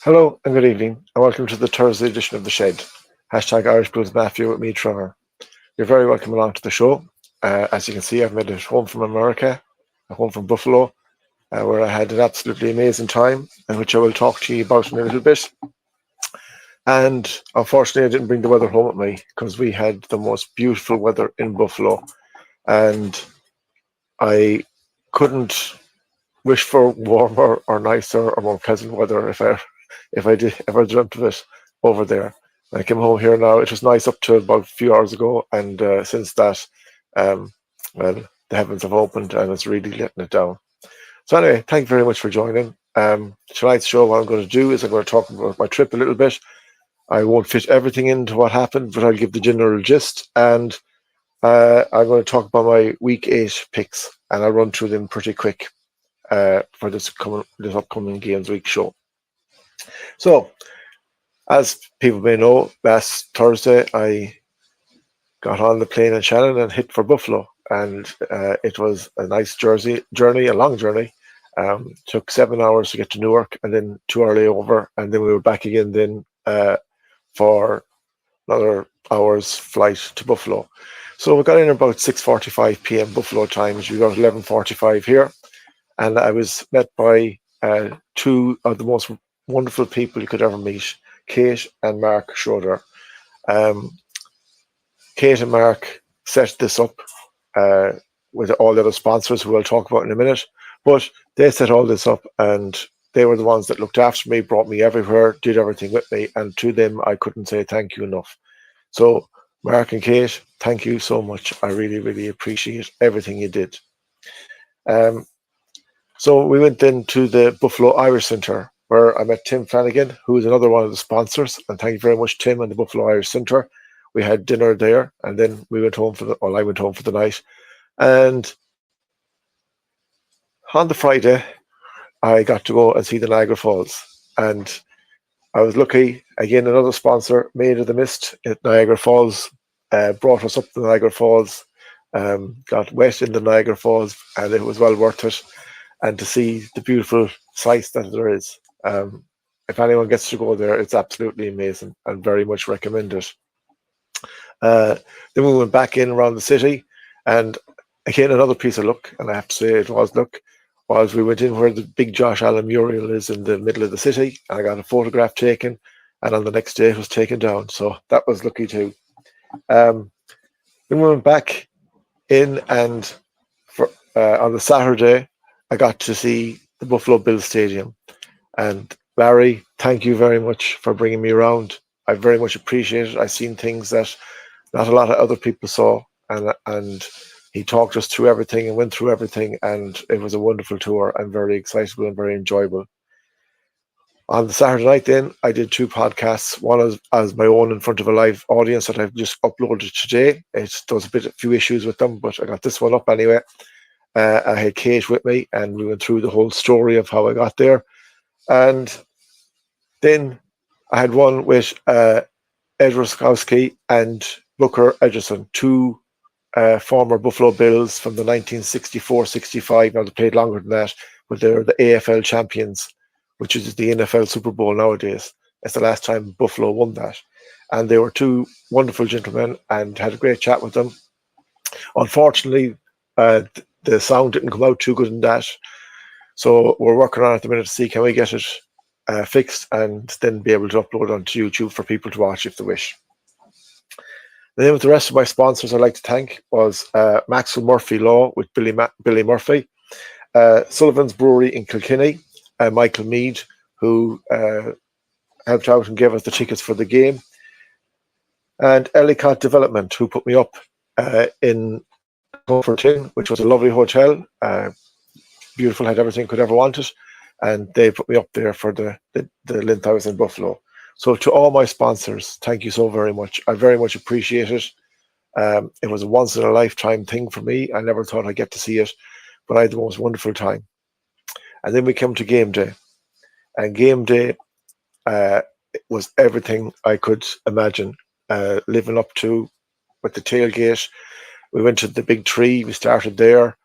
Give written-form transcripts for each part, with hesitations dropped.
Hello and good evening, and welcome to the Thursday edition of The Shed. Hashtag Irish Blues Mafia with me, Trevor. You're very welcome along to the show. As you can see, I've made it home from America, home from Buffalo, where I had an absolutely amazing time, and which I will talk to you about in a little bit. And unfortunately, I didn't bring the weather home with me because we had the most beautiful weather in Buffalo, and I couldn't wish for warmer or nicer or more pleasant weather if I did ever dreamt of it over there. When I came home here now, it was nice up to about a few hours ago, and since that, well, the heavens have opened and it's really letting it down. So anyway, thank you very much for joining. Tonight's show, what I'm going to do is I'm going to talk about my trip a little bit. I won't fit everything into what happened, but I'll give the general gist, and I'm going to talk about my Week 8 picks, and I'll run through them pretty quick for this upcoming Games Week show. So, as people may know, last Thursday I got on the plane in Shannon and hit for Buffalo, and it was a nice journey, a long journey. Took 7 hours to get to Newark, and then 2 hour layover, and then we were back again then for another hour's flight to Buffalo. So we got in about 6:45 p.m. Buffalo time, which was about 11:45 here, and I was met by two of the most wonderful people you could ever meet, Kate and Mark Schroeder. Kate and Mark set this up with all the other sponsors who I'll talk about in a minute, but they set all this up, and they were the ones that looked after me, brought me everywhere, did everything with me, and to them I couldn't say thank you enough. So Mark and Kate, thank you so much. I really, really appreciate everything you did. So we went then to the Buffalo Irish Centre, where I met Tim Flanagan, who is another one of the sponsors. And thank you very much, Tim, and the Buffalo Irish Centre. We had dinner there, and then we went home I went home for the night. And on the Friday, I got to go and see the Niagara Falls. And I was lucky, again, another sponsor, Made of the Mist at Niagara Falls, brought us up to Niagara Falls, got wet in the Niagara Falls, and it was well worth it. And to see the beautiful sights that there is. If anyone gets to go there, it's absolutely amazing and very much recommend it. Then we went back in around the city, and again, another piece of luck, and I have to say it was luck, was we went in where the big Josh Allen mural is in the middle of the city, and I got a photograph taken, and on the next day it was taken down. So that was lucky too. Then we went back in, and on the Saturday, I got to see the Buffalo Bills Stadium. And Larry, thank you very much for bringing me around. I very much appreciate it. I've seen things that not a lot of other people saw, and he talked us through everything and went through everything, and it was a wonderful tour and very excitable and very enjoyable. On the Saturday night then, I did two podcasts, one as my own in front of a live audience that I've just uploaded today. There was a few issues with them, but I got this one up anyway. I had Kate with me, and we went through the whole story of how I got there. And then I had one with Ed Ruskowski and Booker Edgerson, two former Buffalo Bills from the 1964-65. Now, they played longer than that, but they're the AFL champions, which is the NFL Super Bowl nowadays. It's the last time Buffalo won that. And they were two wonderful gentlemen, and had a great chat with them. Unfortunately, the sound didn't come out too good in that. So we're working on it at the minute to see can we get it fixed and then be able to upload onto YouTube for people to watch if they wish. The name of the rest of my sponsors I'd like to thank was Maxwell Murphy Law with Billy Murphy, Sullivan's Brewery in Kilkenny, Michael Mead, who helped out and gave us the tickets for the game, and Ellicott Development, who put me up in Comfort Inn, which was a lovely hotel, beautiful, had everything could ever wanted, and they put me up there for the Linth House in Buffalo. So to all my sponsors, thank you so very much. I very much appreciate it. It was a once in a lifetime thing for me. I never thought I'd get to see it, but I had the most wonderful time. And then we came to game day, and game day was everything I could imagine, living up to with the tailgate. We went to the big tree. We started there.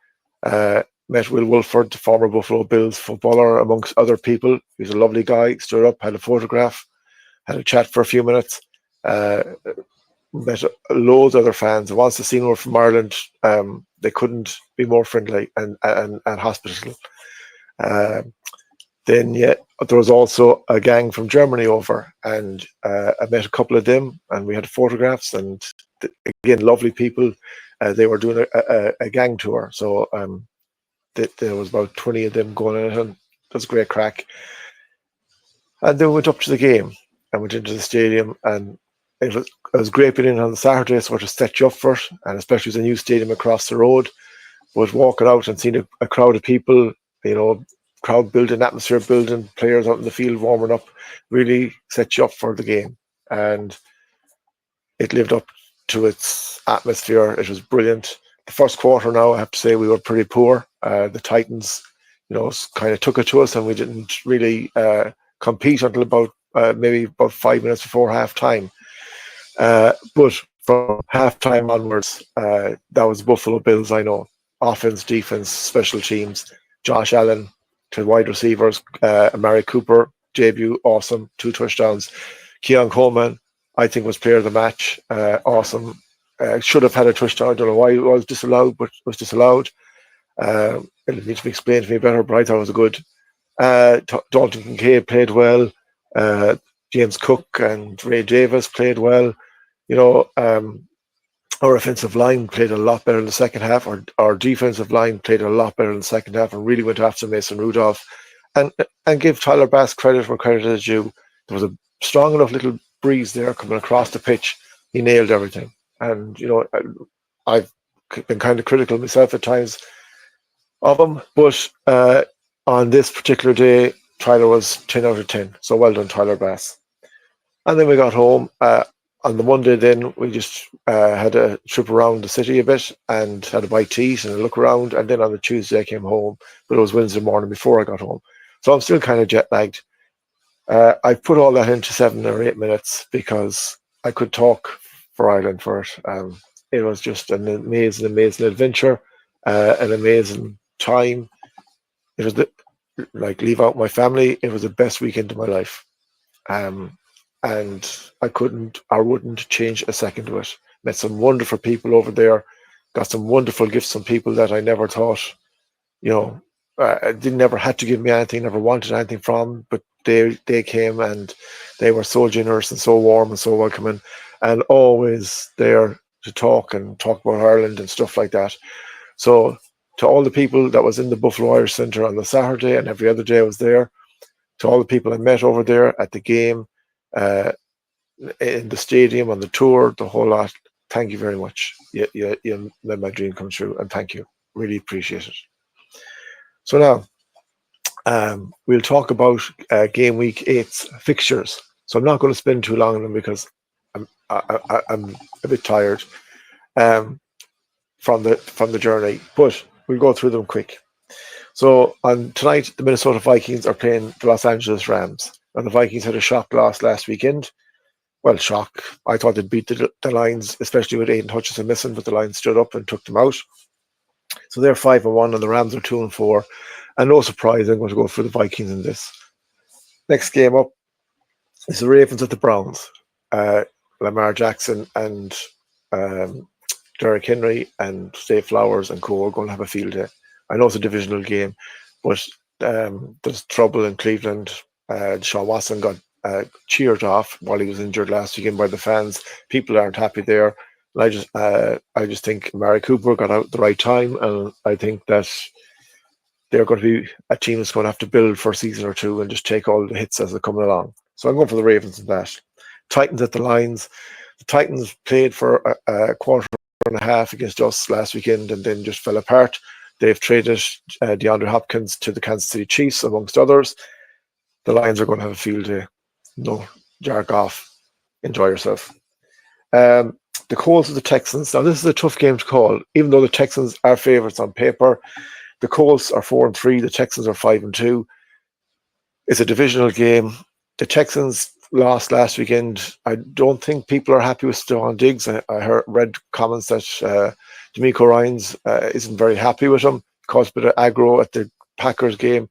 met Will Wolford, the former Buffalo Bills footballer, amongst other people. He was a lovely guy. Stood up, had a photograph, had a chat for a few minutes. Met loads of other fans. Once the scene were from Ireland, they couldn't be more friendly and hospitable. Then, yeah, there was also a gang from Germany over, and I met a couple of them, and we had photographs. And again, lovely people. They were doing a gang tour, so there was about 20 of them going in it, and it was a great crack. And then we went up to the game and went into the stadium, and it was great being in on the Saturday, sort of set you up for it, and especially with a new stadium across the road. But walking out and seeing a crowd of people, crowd building, atmosphere building, players out in the field warming up, really set you up for the game. And it lived up to its atmosphere. It was brilliant. The first quarter now, I have to say, we were pretty poor. The Titans, kind of took it to us, and we didn't really compete until maybe about 5 minutes before half time. But from half time onwards, that was Buffalo Bills, I know. Offense, defense, special teams. Josh Allen to wide receivers. Amari Cooper, debut, awesome. 2 touchdowns. Keon Coleman, I think, was player of the match. Awesome. Should have had a touchdown. I don't know why it was disallowed, but it was disallowed. It needs to be explained to me better, but I thought it was good. Dalton Kincaid played well. James Cook and Ray Davis played well. Our offensive line played a lot better in the second half. Our defensive line played a lot better in the second half and really went after Mason Rudolph. And give Tyler Bass credit where credit is due. There was a strong enough little breeze there coming across the pitch. He nailed everything. And, I've been kind of critical myself at times of him. But on this particular day, Tyler was 10 out of 10. So well done, Tyler Bass. And then we got home. On the Monday, then we just had a trip around the city a bit and had a bite to eat and a look around. And then on the Tuesday, I came home, but it was Wednesday morning before I got home. So I'm still kind of jet lagged. I put all that into 7 or 8 minutes because I could talk for Ireland for it. It was just an amazing, amazing adventure, an amazing time. It was leave out my family. It was the best weekend of my life. And I wouldn't change a second of it. Met some wonderful people over there, got some wonderful gifts from people that I never thought, never had to give me anything, never wanted anything from, but they came and they were so generous and so warm and so welcoming and always there to talk about Ireland and stuff like that. So to all the people that was in the Buffalo Irish Centre on the Saturday and every other day I was there, to all the people I met over there at the game, in the stadium, on the tour, the whole lot, thank you very much. You made my dream come true, and thank you. Really appreciate it. So now, we'll talk about Game Week 8's fixtures. So I'm not going to spend too long on them because I'm a bit tired from the journey, but we'll go through them quick. So on tonight, the Minnesota Vikings are playing the Los Angeles Rams. And the Vikings had a shock loss last weekend. Well, shock. I thought they'd beat the Lions, especially with Aiden Hutchinson missing, but the Lions stood up and took them out. So they're 5-1, and the Rams are 2-4. And no surprise, I'm going to go for the Vikings in this. Next game up is the Ravens at the Browns. Lamar Jackson and Derrick Henry and Dave Flowers and co are going to have a field day. I know it's a divisional game, but there's trouble in Cleveland. Deshaun Watson got cheered off while he was injured last weekend by the fans. People aren't happy there. And I just think Amari Cooper got out at the right time, and I think that they're going to be a team that's going to have to build for a season or two and just take all the hits as they're coming along. So I'm going for the Ravens in that. Titans at the Lions. The Titans played for a quarter and a half against us last weekend and then just fell apart. They've traded DeAndre Hopkins to the Kansas City Chiefs, amongst others. The Lions are going to have a field day. No, jerk off. Enjoy yourself. The Colts of the Texans. Now, this is a tough game to call. Even though the Texans are favourites on paper, the Colts are 4-3. The Texans are 5-2. It's a divisional game. The Texans lost last weekend. I don't think people are happy with Stephon Diggs. I read comments that D'Amico Ryans isn't very happy with him. caused a bit of aggro at the Packers game.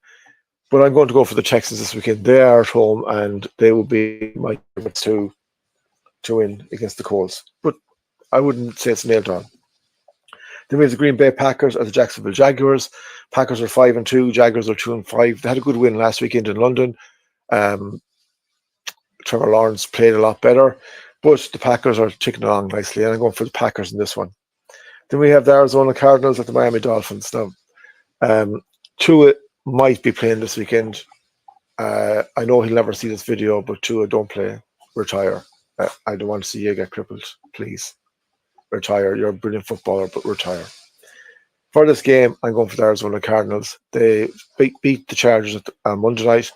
But I'm going to go for the Texans this weekend. They are at home, and they will be my favourites to win against the Colts. But I wouldn't say it's nailed on. Then we have the Green Bay Packers and the Jacksonville Jaguars. Packers are 5-2, Jaguars are 2-5. They had a good win last weekend in London. Trevor Lawrence played a lot better, but the Packers are ticking along nicely, and I'm going for the Packers in this one. Then we have the Arizona Cardinals at the Miami Dolphins. Now, Tua might be playing this weekend. I know he'll never see this video, but Tua, don't play. Retire. I don't want to see you get crippled. Please. Retire. You're a brilliant footballer, but retire. For this game, I'm going for the Arizona Cardinals. They beat the Chargers on Monday night.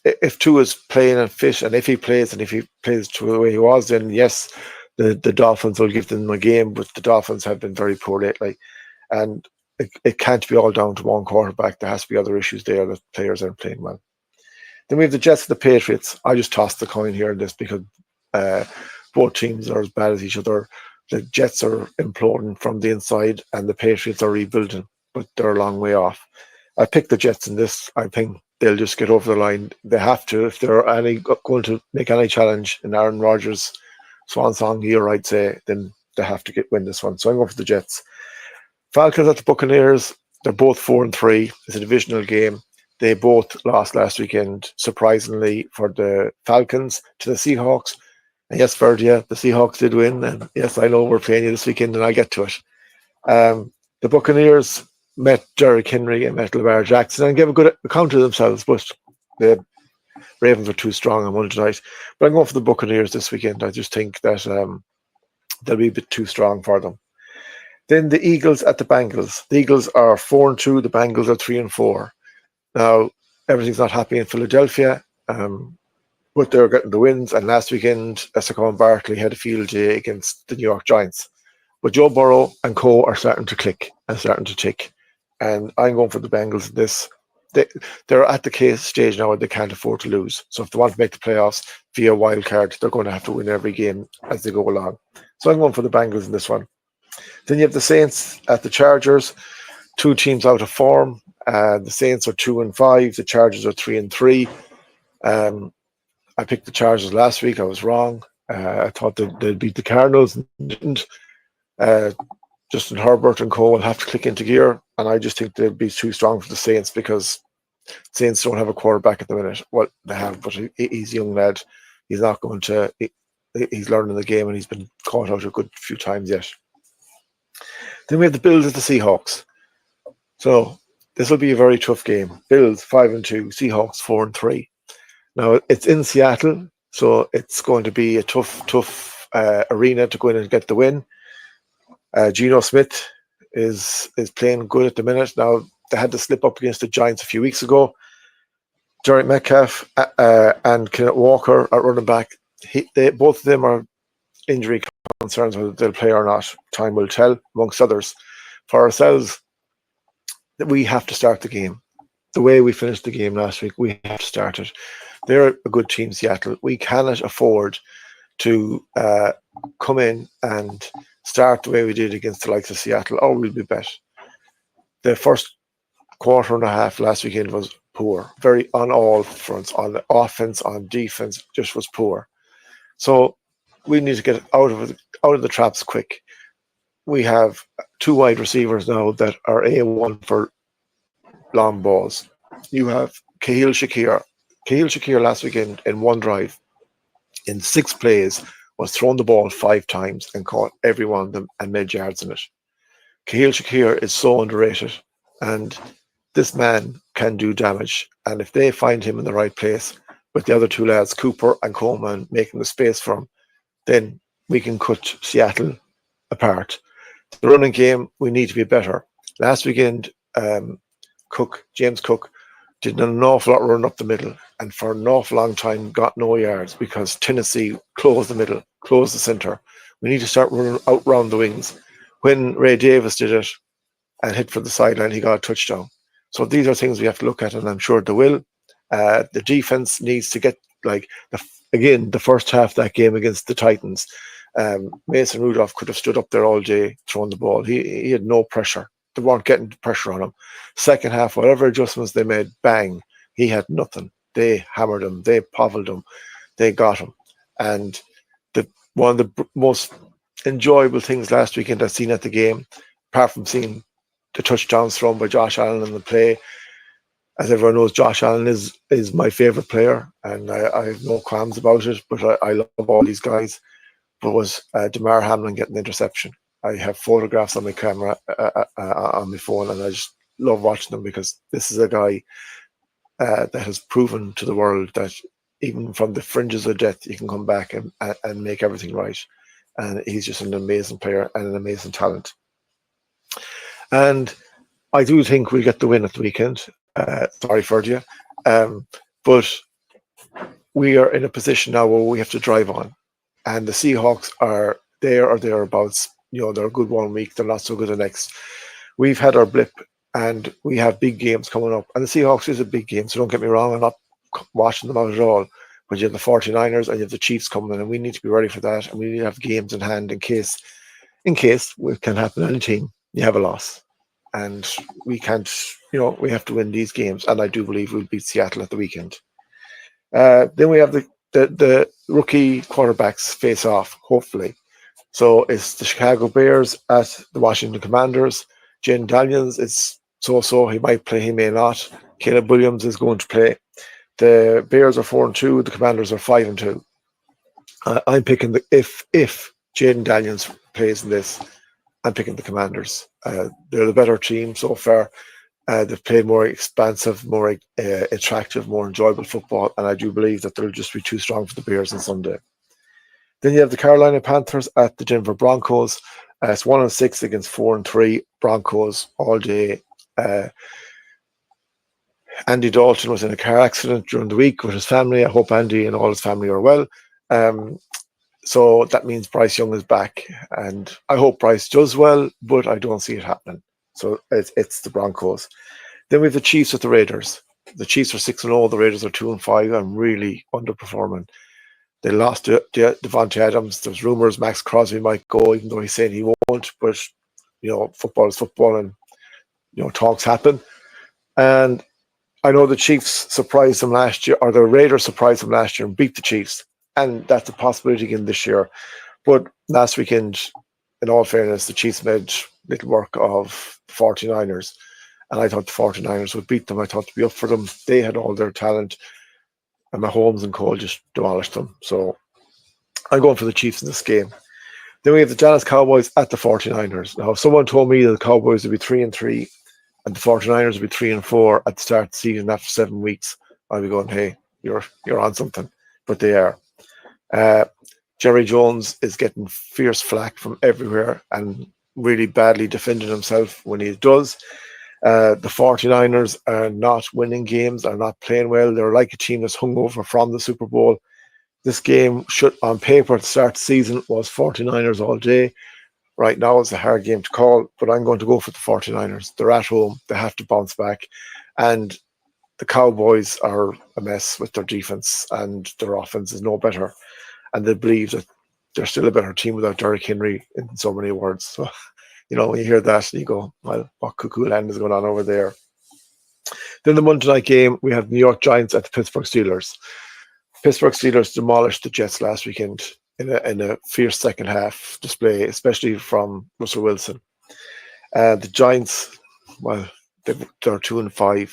If Tua's playing and fit, and if he plays the way he was, then yes, the Dolphins will give them a game, but the Dolphins have been very poor lately. And it can't be all down to one quarterback. There has to be other issues there that players aren't playing well. Then we have the Jets and the Patriots. I just tossed the coin here in this because both teams are as bad as each other. The Jets are imploding from the inside, and the Patriots are rebuilding, but they're a long way off. I picked the Jets in this. I think they'll just get over the line. They have to if they're going to make any challenge in Aaron Rodgers' swan song year, I'd say, then they have to win this one. So I'm going for the Jets. Falcons at the Buccaneers. They're both 4-3. It's a divisional game. They both lost last weekend, surprisingly, for the Falcons to the Seahawks. And yes, Verdia, the Seahawks did win. And yes, I know we're playing you this weekend, and I'll get to it. The Buccaneers met Derrick Henry and met Lamar Jackson and gave a good account of themselves, but the Ravens were too strong on Monday night. But I'm going for the Buccaneers this weekend. I just think that they'll be a bit too strong for them. Then the Eagles at the Bengals. The Eagles are 4-2. The Bengals are 3-4. Now, everything's not happy in Philadelphia, but they're getting the wins. And last weekend, Saquon Barkley had a field day against the New York Giants. But Joe Burrow and co are starting to click and starting to tick. And I'm going for the Bengals in this. They're at the stage now where they can't afford to lose. So if they want to make the playoffs via wild card, they're going to have to win every game as they go along. So I'm going for the Bengals in this one. Then you have the Saints at the Chargers. Two teams out of form. The Saints are 2-5. The Chargers are 3-3. I picked the Chargers last week. I was wrong. I thought they'd beat the Cardinals and didn't. Justin Herbert and co will have to click into gear, and I just think they'd be too strong for the Saints because Saints don't have a quarterback at the minute. Well, they have, but he's a young lad. He's not going to. He's learning the game, and he's been caught out a good few times yet. Then we have the Bills at the Seahawks. So this will be a very tough game. Bills 5-2, Seahawks 4-3. Now it's in Seattle, so it's going to be a tough arena to go in and get the win. Geno Smith is playing good at the minute. Now, they had to slip up against the Giants a few weeks ago. Derek Metcalf and Kenneth Walker are running back. Both of them are injury concerns, whether they'll play or not. Time will tell, amongst others. For ourselves, we have to start the game. The way we finished the game last week, we have to start it. They're a good team, Seattle. We cannot afford to come in and start the way we did against the likes of Seattle, or we'll be bet. The first quarter and a half last weekend was poor, very on all fronts, on the offense, on defense, just was poor. So we need to get out of the traps quick. We have two wide receivers now that are A1 for long balls. You have Khalil Shakir. Khalil Shakir last weekend in one drive, in 6 plays, was thrown the ball 5 times and caught every one of them and made yards in it. Khalil Shakir is so underrated, and this man can do damage. And if they find him in the right place with the other two lads, Cooper and Coleman, making the space for him, then we can cut Seattle apart. The running game, we need to be better. Last weekend, James Cook, did an awful lot running up the middle, and for an awful long time got no yards because Tennessee closed the middle, closed the center. We need to start running out round the wings. When Ray Davis did it and hit for the sideline, he got a touchdown. So these are things we have to look at, and I'm sure they will. The defense needs to get, the first half of that game against the Titans. Mason Rudolph could have stood up there all day throwing the ball. He had no pressure. They weren't getting pressure on him. Second half, whatever adjustments they made, bang, he had nothing. They hammered him. They povelled him. They got him. And one of the most enjoyable things last weekend I've seen at the game, apart from seeing the touchdowns thrown by Josh Allen in the play. As everyone knows, Josh Allen is my favourite player, and I have no qualms about it, but I love all these guys. But was Damar Hamlin getting the interception? I have photographs on my camera, on my phone, and I just love watching them, because this is a guy that has proven to the world that even from the fringes of death, you can come back and make everything right. And he's just an amazing player and an amazing talent. And I do think we'll get the win at the weekend. Sorry for you. But we are in a position now where we have to drive on. And the Seahawks are there or thereabouts. They're a good 1 week. They're not so good the next. We've had our blip, and we have big games coming up. And the Seahawks is a big game, so don't get me wrong. I'm not watching them out at all. But you have the 49ers and you have the Chiefs coming in, and we need to be ready for that. And we need to have games in hand in case it can happen to any team. You have a loss. And we can't, we have to win these games. And I do believe we'll beat Seattle at the weekend. Then we have the rookie quarterbacks face off, hopefully. So it's the Chicago Bears at the Washington Commanders. Jane Daniels is so. He might play, he may not. Caleb Williams is going to play. The Bears are 4-2. The Commanders are 5-2. I'm picking if Jaden Daniels plays in this, I'm picking the Commanders. They're the better team so far. They've played more expansive, more attractive, more enjoyable football, and I do believe that they'll just be too strong for the Bears on Sunday. Then you have the Carolina Panthers at the Denver Broncos. It's 1-6 against 4-3. Broncos all day. Andy Dalton was in a car accident during the week with his family. I hope Andy and all his family are well. So that means Bryce Young is back, and I hope Bryce does well, but I don't see it happening. So it's the Broncos. Then we have the Chiefs with the Raiders. The Chiefs are 6-0. The Raiders are 2-5 and really underperforming. They lost Devontae Adams. There's rumors Max Crosby might go, even though he's saying he won't. But football is football, and talks happen. And I know the Chiefs surprised them last year, or the Raiders surprised them last year and beat the Chiefs. And that's a possibility again this year. But last weekend, in all fairness, the Chiefs made little work of the 49ers. And I thought the 49ers would beat them. I thought to be up for them. They had all their talent. And Mahomes and Cole just demolished them. So I'm going for the Chiefs in this game. Then we have the Dallas Cowboys at the 49ers. Now, if someone told me that the Cowboys would be 3-3 and the 49ers would be 3-4 at the start of the season after 7 weeks, I'd be going, hey, you're on something. But they are. Jerry Jones is getting fierce flack from everywhere and really badly defending himself when he does. The 49ers are not winning games, are not playing well. They're like a team that's hungover from the Super Bowl. This game should, on paper, at the start of the season, was 49ers all day. Right now, it's a hard game to call, but I'm going to go for the 49ers. They're at home. They have to bounce back. And the Cowboys are a mess with their defense, and their offense is no better. And they believe that they're still a better team without Derrick Henry, in so many words. So, when you hear that, you go, well, what cuckoo land is going on over there? Then the Monday night game, we have New York Giants at the Pittsburgh Steelers. Pittsburgh Steelers demolished the Jets last weekend in a fierce second half display, especially from Russell Wilson. The Giants, well, they're 2-5.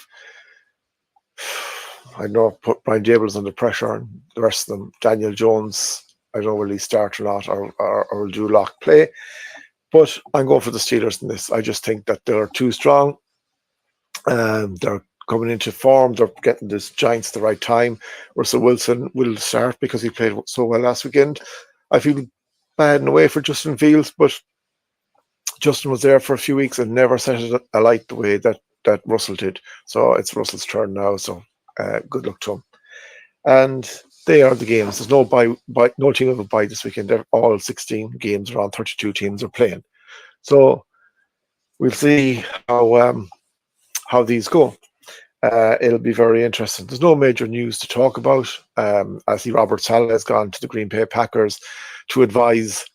I know put Brian Daboll's under pressure, and the rest of them. Daniel Jones, I don't know will he start or not, or will do lock play. But I'm going for the Steelers in this. I just think that they're too strong. They're coming into form. They're getting this Giants the right time. Russell Wilson will start because he played so well last weekend. I feel bad in a way for Justin Fields, but Justin was there for a few weeks and never set it alight the way that Russell did. So it's Russell's turn now. So good luck to him. And they are the games. There's no no team will bye this weekend. All 16 games, around 32 teams are playing. So we'll see how these go. It'll be very interesting. There's no major news to talk about. I see Robert Saleh has gone to the Green Bay Packers to advise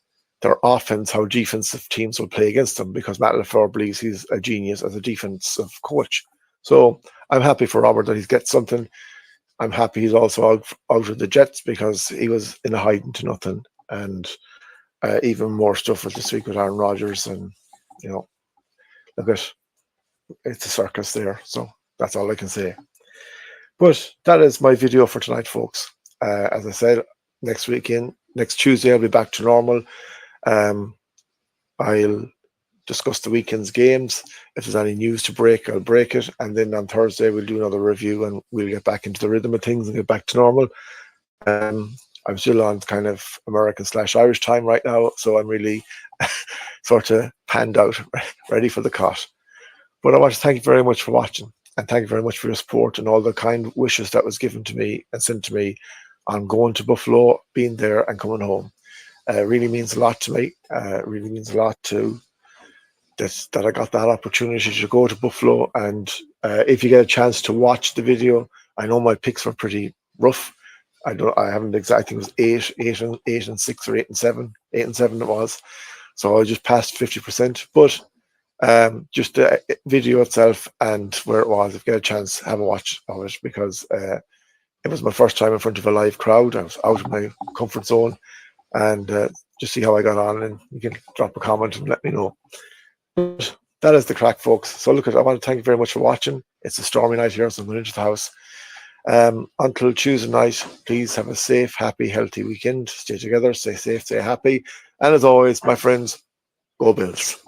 their offense how defensive teams will play against them, because Matt LaFleur believes he's a genius as a defensive coach. So I'm happy for Robert that he's get something. I'm happy he's also out of the Jets, because he was in a hiding to nothing, and even more stuff with this week with Aaron Rodgers, and look at it's a circus there. So that's all I can say. But that is my video for tonight, folks. As I said, next Tuesday, I'll be back to normal. I'll discuss the weekend's games. If there's any news to break, I'll break it. And then on Thursday, we'll do another review and we'll get back into the rhythm of things and get back to normal. I'm still on kind of American/Irish time right now, so I'm really sort of panned out, ready for the cot. But I want to thank you very much for watching, and thank you very much for your support and all the kind wishes that was given to me and sent to me on going to Buffalo, being there and coming home. It really means a lot to me. It really means a lot to that I got that opportunity to go to Buffalo. And if you get a chance to watch the video, I know my picks were pretty rough. I haven't exactly. I think it was 8 and 6 or 8 and 7. 8 and 7 it was. So I just passed 50%. But just the video itself and where it was, if you get a chance, have a watch of it, because it was my first time in front of a live crowd. I was out of my comfort zone, and just see how I got on, and you can drop a comment and let me know. But that is the crack, folks. So look, I want to thank you very much for watching. It's a stormy night here, so I'm going into the house. Until Tuesday night, please have a safe, happy, healthy weekend. Stay together, stay safe, stay happy. And as always, my friends, go Bills.